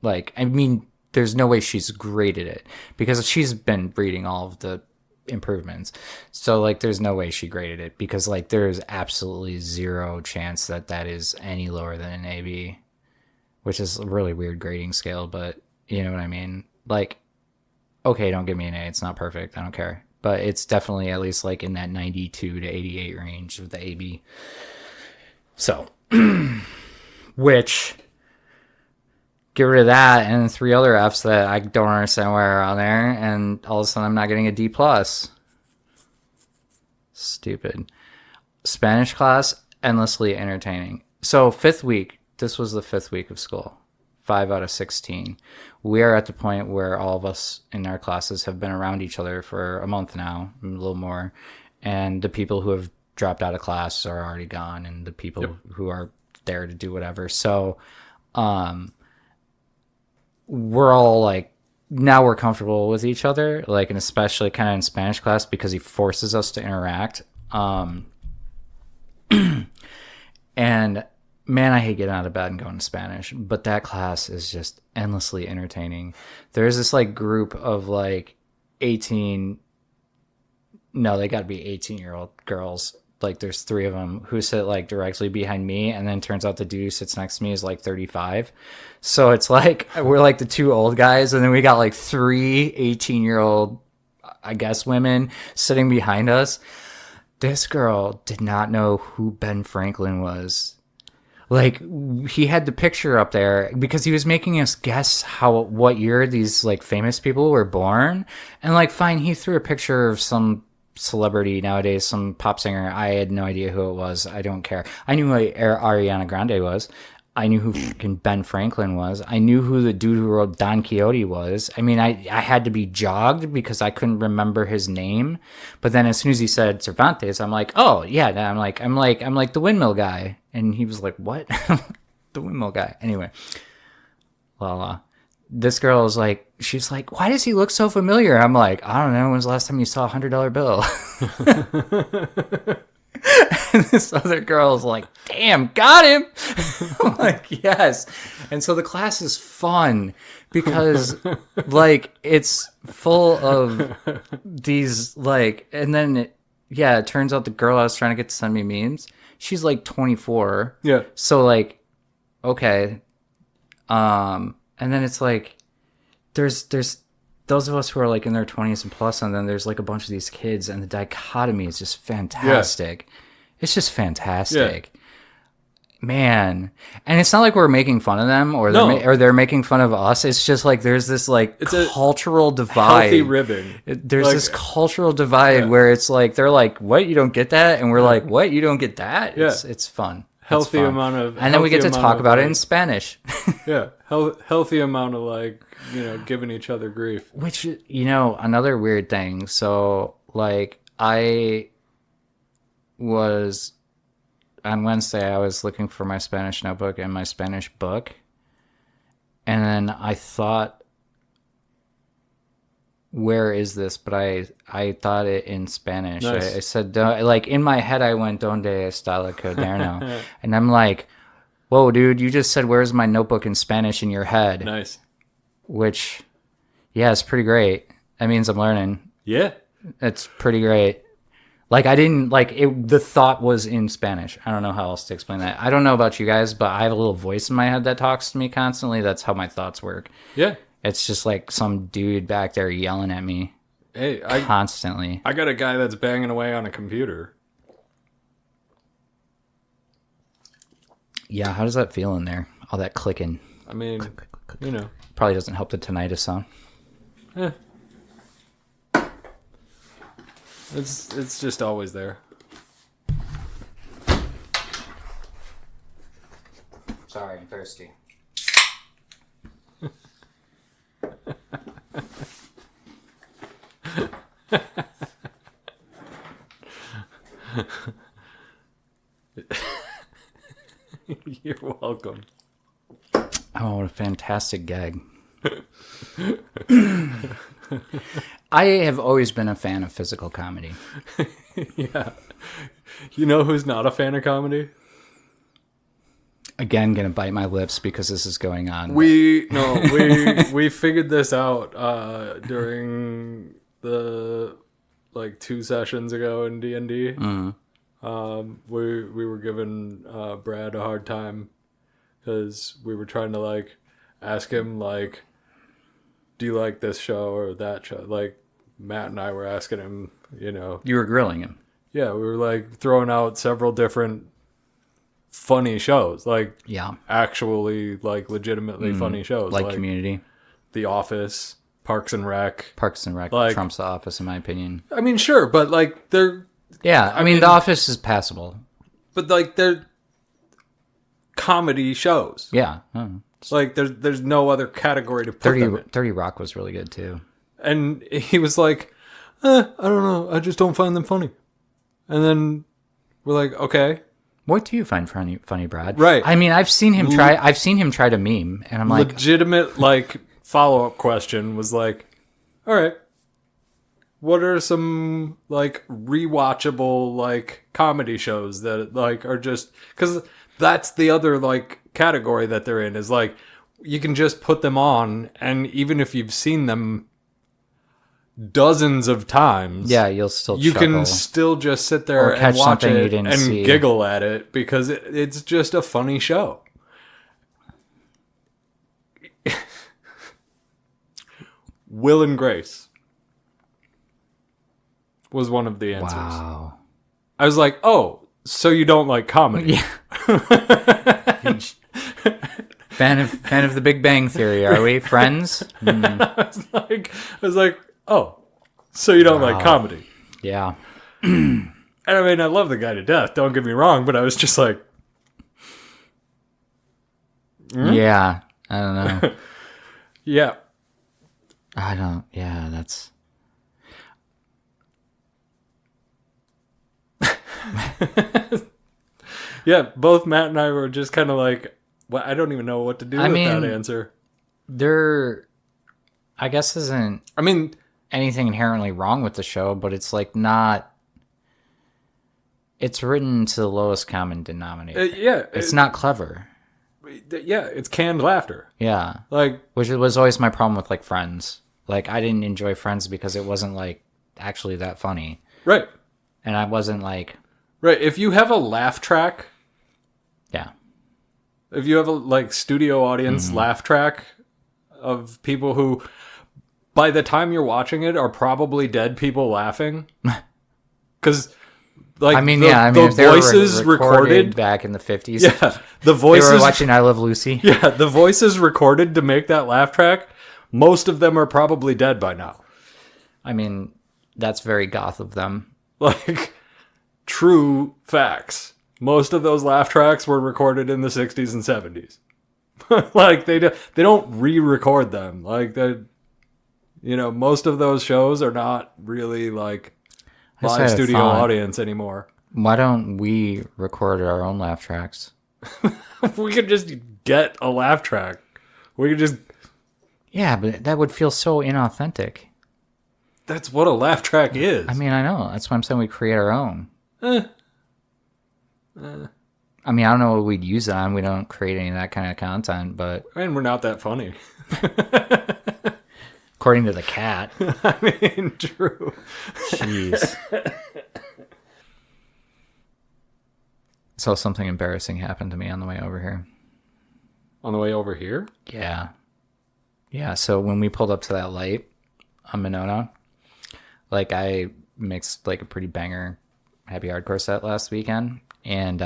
Like, I mean, there's no way she's graded it, because she's been reading all of the improvements. So like there's no way she graded it, because like there's absolutely zero chance that is any lower than an AB, which is a really weird grading scale, but you know what I mean? Like, okay, don't give me an A, it's not perfect, I don't care, but it's definitely at least like in that 92 to 88 range of the AB. So which get rid of that and 3 other Fs that I don't understand why are on there, and all of a sudden I'm not getting a D plus. Stupid. Spanish class, endlessly entertaining. So fifth week, this was the 5th week of school. 5 out of 16. We are at the point where all of us in our classes have been around each other for a month now, a little more. And the people who have dropped out of class are already gone, and the people who are there to do whatever. So we're all like, now we're comfortable with each other, like, and especially kind of in Spanish class because he forces us to interact. And man, I hate getting out of bed and going to Spanish, but that class is just endlessly entertaining. There's this like group of like 18, no, they got to be 18-year-old girls. Like there's 3 of them who sit like directly behind me, and then turns out the dude who sits next to me is like 35. So it's like we're like the 2 old guys, and then we got like 3 18-year-old, I guess, women sitting behind us. This girl did not know who Ben Franklin was. Like, he had the picture up there because he was making us guess what year these like famous people were born. And like, fine, he threw a picture of some celebrity nowadays, some pop singer. I had no idea who it was. I don't care. I knew who Ariana Grande was. I knew who fucking Ben Franklin was. I knew who the dude who wrote Don Quixote was. I mean, I had to be jogged because I couldn't remember his name. But then as soon as he said Cervantes, I'm like, oh yeah. I'm like the windmill guy. And he was like, what? The windmill guy. Anyway, well, this girl is like, she's like, why does he look so familiar? I'm like, I don't know. When's the last time you saw $100 bill? And this other girl is like, damn, got him. I'm like, yes. And so the class is fun because like it's full of these like, and then it turns out the girl I was trying to get to send me memes, she's like 24. Yeah. So like, okay. And then it's like, there's those of us who are like in their 20s and plus, and then there's like a bunch of these kids, and the dichotomy is just fantastic. Yeah. It's just fantastic. Yeah. Man. And it's not like we're making fun of them or they're making fun of us. It's just like there's this like it's cultural divide. Healthy ribbing. There's like, this cultural divide where it's like they're like, what, you don't get that? And we're like, what, you don't get that? Yeah. It's fun. Healthy amount of, and then we get to talk about it in Spanish. Yeah, healthy amount of like, giving each other grief. Which, another weird thing. So like I was on Wednesday, I was looking for my Spanish notebook and my Spanish book, and then I thought, where is this? But I thought it in Spanish. Nice. I said, like in my head, I went, "Donde está el cuaderno?" And I'm like, whoa, dude, you just said, where's my notebook in Spanish in your head? Nice. Which, yeah, it's pretty great. That means I'm learning. Yeah. It's pretty great. Like, I didn't, like, the thought was in Spanish. I don't know how else to explain that. I don't know about you guys, but I have a little voice in my head that talks to me constantly. That's how my thoughts work. Yeah. It's just like some dude back there yelling at me. Hey, constantly. I got a guy that's banging away on a computer. Yeah, how does that feel in there? All that clicking. I mean, click. Probably doesn't help the tinnitus sound. Yeah. It's just always there. Sorry, I'm thirsty. You're welcome. Oh, what a fantastic gag. I have always been a fan of physical comedy. Yeah. You know who's not a fan of comedy? Again, gonna bite my lips because this is going on. We figured this out during the 2 sessions ago in D&D. Mm-hmm. We were giving Brad a hard time because we were trying to ask him do you like this show or that show? Matt and I were asking him, You were grilling him. Yeah, we were throwing out several different funny shows, like Yeah. actually like legitimately funny shows, Like Community. The Office, Parks and Rec. Parks and Rec Like- trumps The Office, in my opinion. I mean, sure, but like they're Yeah, I mean, The Office is passable. they're comedy shows. Yeah. Oh. Like there's no other category to put them in. 30 Rock was really good, too. And he was like, I don't know, I just don't find them funny. And then we're like, okay. What do you find funny, Brad? Right. I mean, I've seen him try to meme, and I'm like, Legitimate like follow-up question was like, all right, what are some like rewatchable like comedy shows that like are just, because that's the other like category that they're in, is like you can just put them on, and even if you've seen them dozens of times, yeah, you'll still you chuckle. can still just sit there Or catch and watch something you it didn't and see. giggle at it because it's just a funny show. Will and Grace was one of the answers. Wow. I was like, oh, so you don't like comedy? Yeah. fan of the Big Bang Theory, are we friends? I was like, oh, so you don't like comedy? Yeah. And I mean, I love the guy to death. Don't get me wrong, but I was just like, Yeah. I don't know. yeah. Yeah, that's. Yeah, both Matt and I were just kind of like, well, I don't even know what to do with that answer. There, I guess, isn't I mean, anything inherently wrong with the show, but it's like not. It's written to the lowest common denominator. yeah. It's not clever. Yeah, it's canned laughter. Yeah. Like, Which was always my problem with like Friends. Like I didn't enjoy Friends because it wasn't like actually that funny. right. And I wasn't like, Right. If you have a laugh track, yeah. if you have a like studio audience laugh track of people who, by the time you're watching it, are probably dead people laughing, because like the if they were voices recorded back in the 50s. yeah, the They voices were watching I Love Lucy. yeah, the voices recorded to make that laugh track. Most of them are probably dead by now. I mean, that's very goth of them. Like, true facts. Most of those laugh tracks were recorded in the 60s and 70s. Like, they don't re-record them. Like, most of those shows are not really, like, I just live had a studio thought. audience anymore. Why don't we record our own laugh tracks? We could just get a laugh track. We could just... Yeah, but that would feel so inauthentic. That's what a laugh track is. I mean, I know. That's why I'm saying we create our own. I mean, I don't know what we'd use it on. We don't create any of that kind of content, but And we're not that funny. according to the cat. I mean, true. Jeez. So something embarrassing happened to me on the way over here. On the way over here? Yeah. Yeah, so when we pulled up to that light on Monona, like I mixed like a pretty banger happy hardcore set last weekend, and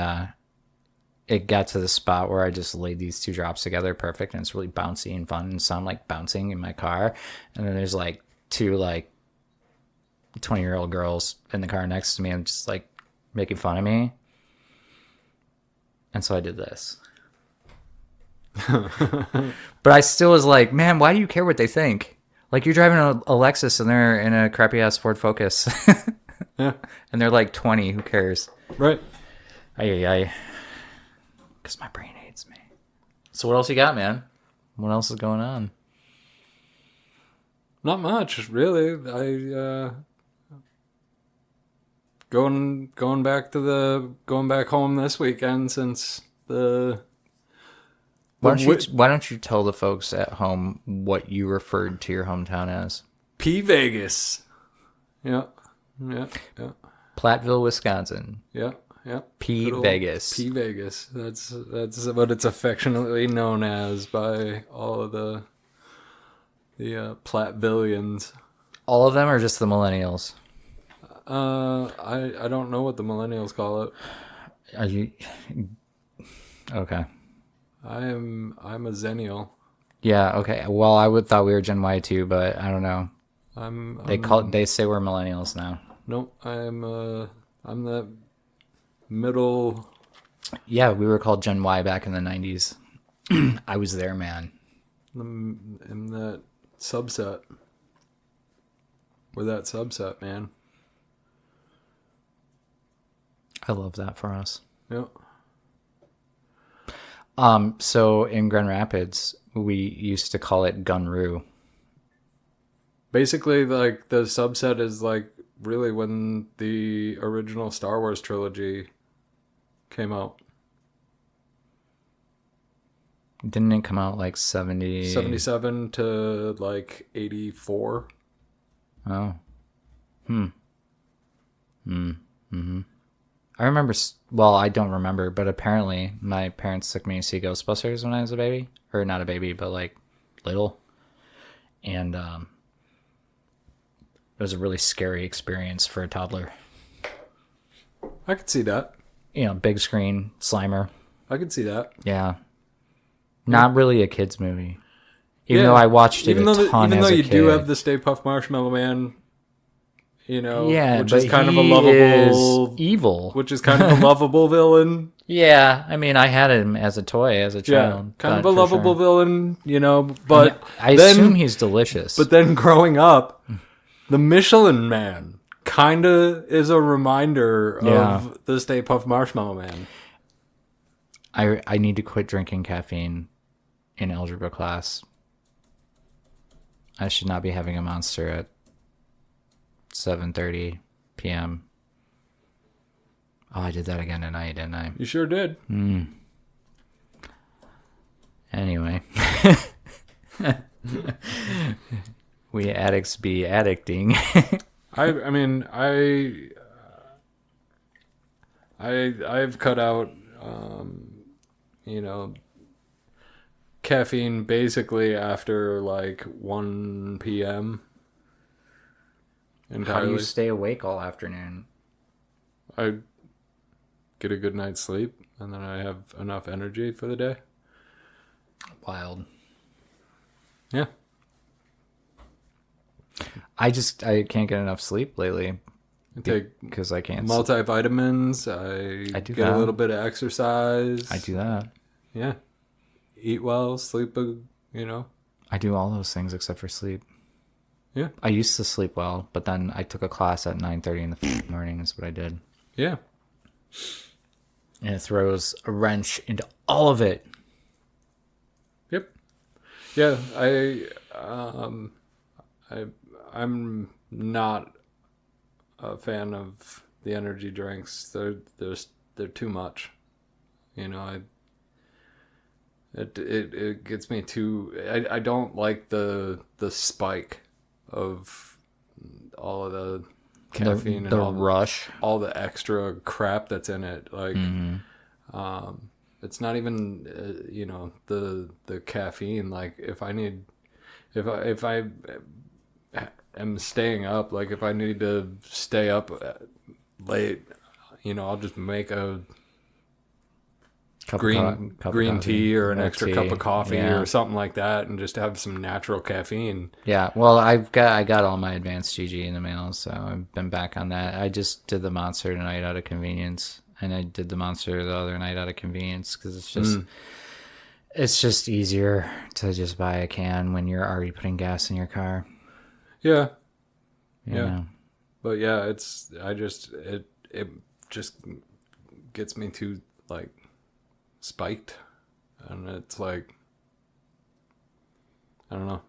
it got to the spot where I just laid these two drops together perfect, and it's really bouncy and fun, and so I'm like bouncing in my car, and then there's like two like 20-year-old girls in the car next to me and just like making fun of me. And so I did this. But I still was like, man, why do you care what they think? Like, you're driving a Lexus and they're in a crappy ass Ford Focus. Yeah. And they're like 20. Who cares? Right. Because my brain hates me. So what else you got, man? What else is going on? Not much, really. I going back home this weekend since the Why don't you tell the folks at home what you referred to your hometown as? P Vegas. Yeah. Yeah. Yeah. Platteville, Wisconsin. Yeah. Yeah. P Good old Vegas. P Vegas. That's what it's affectionately known as by all of the Plattvillians. All of them are just the millennials. I don't know what the millennials call it. Are you Okay. I'm a Zennial. Yeah. Okay. Well, I would thought we were Gen Y too, but I don't know. I'm They say we're millennials now. nope. I'm the middle. Yeah, we were called Gen Y back in the 90s. I was there, man. In that subset. We're that subset, man. I love that for us. Yep. So in Grand Rapids, we used to call it Gunru. Basically, like the subset is like really when the original Star Wars trilogy came out. Didn't it come out like 70? 77 to like 84. Oh. I remember, well, I don't remember, but apparently my parents took me to see Ghostbusters when I was a baby. Or not a baby, but like little. And it was a really scary experience for a toddler. I could see that. You know, big screen, Slimer. I could see that. Yeah. Not really a kid's movie. Even though I watched it even a though ton even as though a you kid. do have the Stay Puft Marshmallow Man, you know, Yeah, which but is kind of a he lovable, is evil. which is kind of a lovable villain. Yeah, I mean, I had him as a toy as a Yeah, child. kind of but a for lovable sure. villain, you know. But I then, assume he's delicious. but then growing up, the Michelin Man kind of is a reminder of the Stay Puft Marshmallow Man. I need to quit drinking caffeine in algebra class. I should not be having a Monster at 7:30 p.m. Oh, I did that again tonight, didn't I? You sure did. Anyway. We addicts be addicting. I mean, I've cut out, you know, caffeine basically after like 1 p.m. How do entirely. you stay awake all afternoon? I get a good night's sleep and then I have enough energy for the day. Wild. Yeah. I can't get enough sleep lately I take because I can't. multivitamins. I do get that. a little bit of exercise. I do that. Yeah. Eat well, sleep, you know. I do all those things except for sleep. Yeah. I used to sleep well, but then I took a class at 9:30 in the morning. Is what I did, Yeah. and it throws a wrench into all of it. Yep. Yeah, I'm not a fan of the energy drinks. They're too much. You know, it gets me too. I don't like the spike of all of the caffeine The and rush. all the extra crap that's in it. Like, it's not even you know, the caffeine. Like if I am staying up, like if I need to stay up late, you know, I'll just make a green tea or an extra cup of coffee or something like that, and just have some natural caffeine. Yeah, well, I got all my advanced GG in the mail, so I've been back on that. I just did the Monster tonight out of convenience, and I did the Monster the other night out of convenience because it's just easier to just buy a can when you're already putting gas in your car. Yeah. You know? But yeah, it just gets me too like spiked, and it's like, I don't know,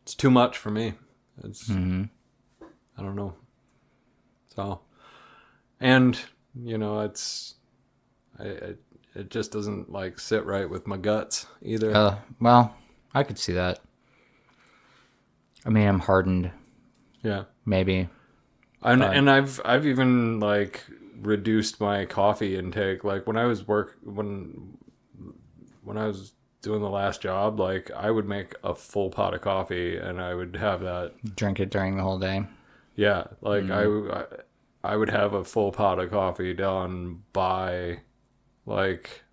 it's too much for me. It's I don't know. So, and you know, it just doesn't like sit right with my guts either. Well, I could see that. I mean, I'm hardened. Yeah. Maybe. And I've even like reduced my coffee intake. Like when I was when I was doing the last job, like I would make a full pot of coffee and I would have that. Drink it during the whole day. Yeah, like I would have a full pot of coffee done by like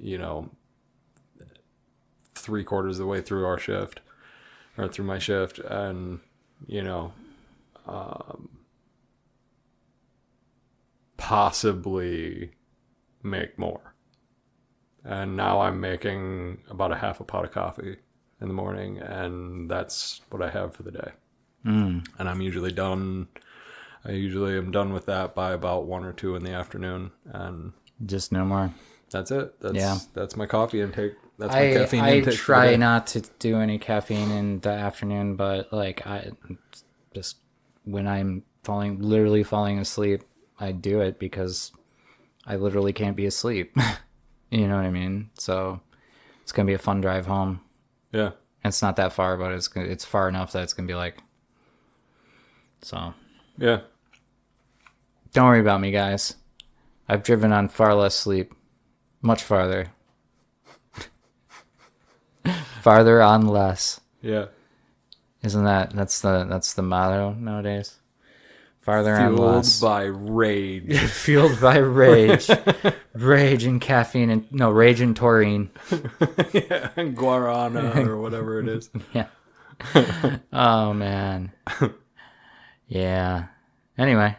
you know, 3/4 of the way through our shift, or through my shift, and, you know, possibly make more. And now I'm making about a half a pot of coffee in the morning, and that's what I have for the day. And I'm usually done. I usually am done with that by about 1 or 2 in the afternoon, and Just no more. that's it. Yeah. That's my coffee intake. That's my caffeine I intake. try not to do any caffeine in the afternoon, but like I just when I'm literally falling asleep, I do it because I literally can't be asleep. You know what I mean? So it's gonna be a fun drive home. Yeah. It's not that far, but it's far enough that it's gonna be like. So. Yeah. Don't worry about me, guys. I've driven on far less sleep. Much farther. Farther on less. Yeah. Isn't that's the motto nowadays? Farther on less. Fueled by rage. Fueled by rage. Rage and caffeine and rage and taurine. Yeah, and guarana or whatever it is. Yeah. Oh man. Yeah. Anyway,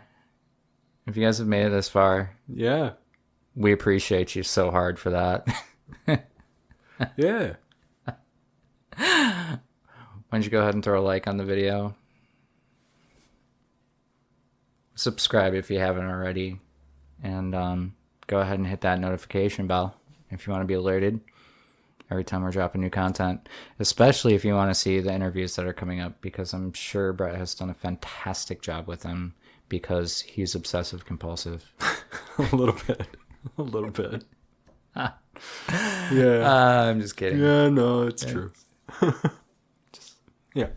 if you guys have made it this far, Yeah. we appreciate you so hard for that. Yeah. Why don't you go ahead and throw a like on the video? Subscribe if you haven't already. And go ahead and hit that notification bell if you want to be alerted every time we're dropping new content. Especially if you want to see the interviews that are coming up, because I'm sure Brett has done a fantastic job with them because he's obsessive compulsive. A little bit. A little bit. Yeah. I'm just kidding. Yeah, no, it's true. Yeah.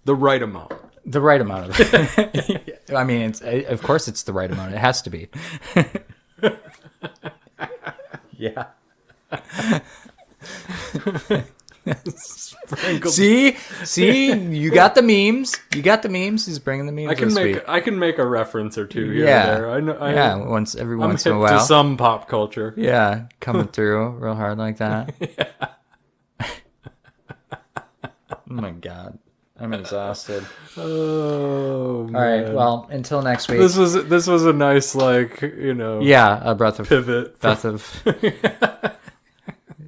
The right amount. The right amount of it. I mean, of course it's the right amount. It has to be. Yeah. See, you got the memes. He's bringing the memes. I can make a reference or two here Yeah. or there. Yeah, every I'm once in a hip while. to some pop culture. Yeah, coming through real hard like that. Oh my god, I'm exhausted. Oh, man. All right, well, until next week. This was a nice, like, you know. Yeah, a breath of pivot.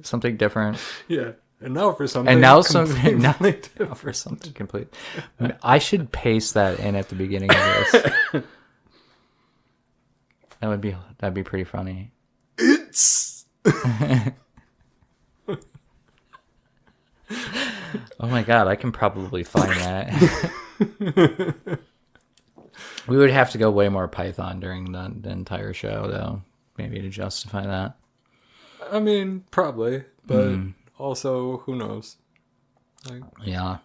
something different. Yeah. And now for something. And now for something complete. I should paste that in at the beginning of this. That'd be pretty funny. It's. Oh my god, I can probably find that. We would have to go way more Python during the entire show, though, maybe to justify that. I mean, probably, but also, who knows? Like, yeah.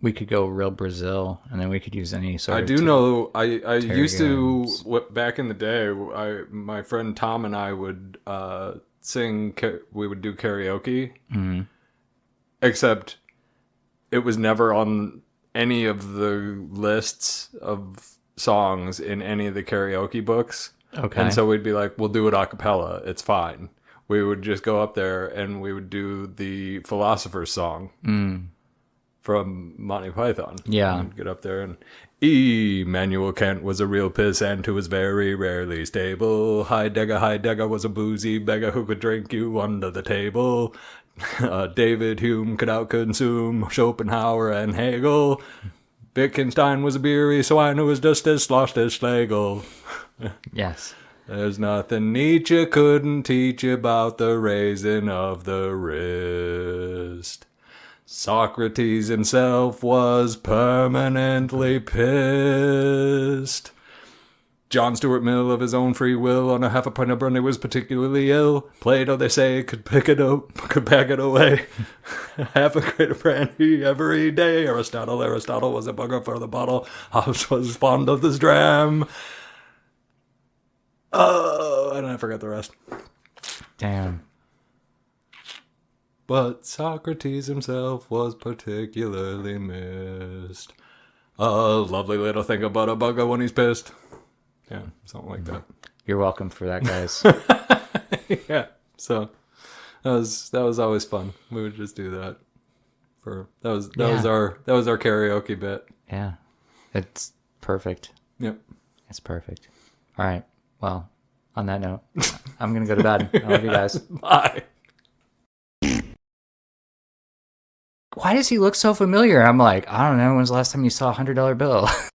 We could go real Brazil, and then we could use any sort I of... do know, I used to, Tarragon's. back in the day, my friend Tom and I would sing, we would do karaoke, except it was never on any of the lists of songs in any of the karaoke books. Okay. And so we'd be like, we'll do it a cappella, it's fine. We would just go up there and we would do the Philosopher's Song from Monty Python. Yeah. We'd get up there and Immanuel Kant was a real pissant who was very rarely stable. Heidegger was a boozy beggar who could drink you under the table. David Hume could outconsume Schopenhauer and Hegel. Wittgenstein was a beery swine who was just as sloshed as Schlegel. Yes. There's nothing Nietzsche couldn't teach about the raising of the wrist. Socrates himself was permanently pissed. John Stuart Mill, of his own free will, on a half a pint of brandy was particularly ill. Plato, they say, could pack it away. Half a crate of brandy every day. Aristotle was a bugger for the bottle. Hobbes was fond of this dram. Oh, and I forgot the rest. Damn. But Socrates himself was particularly missed. A lovely little thing about a bugger when he's pissed. Yeah, something like that. You're welcome for that, guys. Yeah. So that was always fun. We would just do that. That was our karaoke bit. Yeah. It's perfect. Yep. It's perfect. All right. Well, on that note, I'm going to go to bed. I love you guys. Bye. Why does he look so familiar? I'm like, I don't know. When's the last time you saw a $100 bill?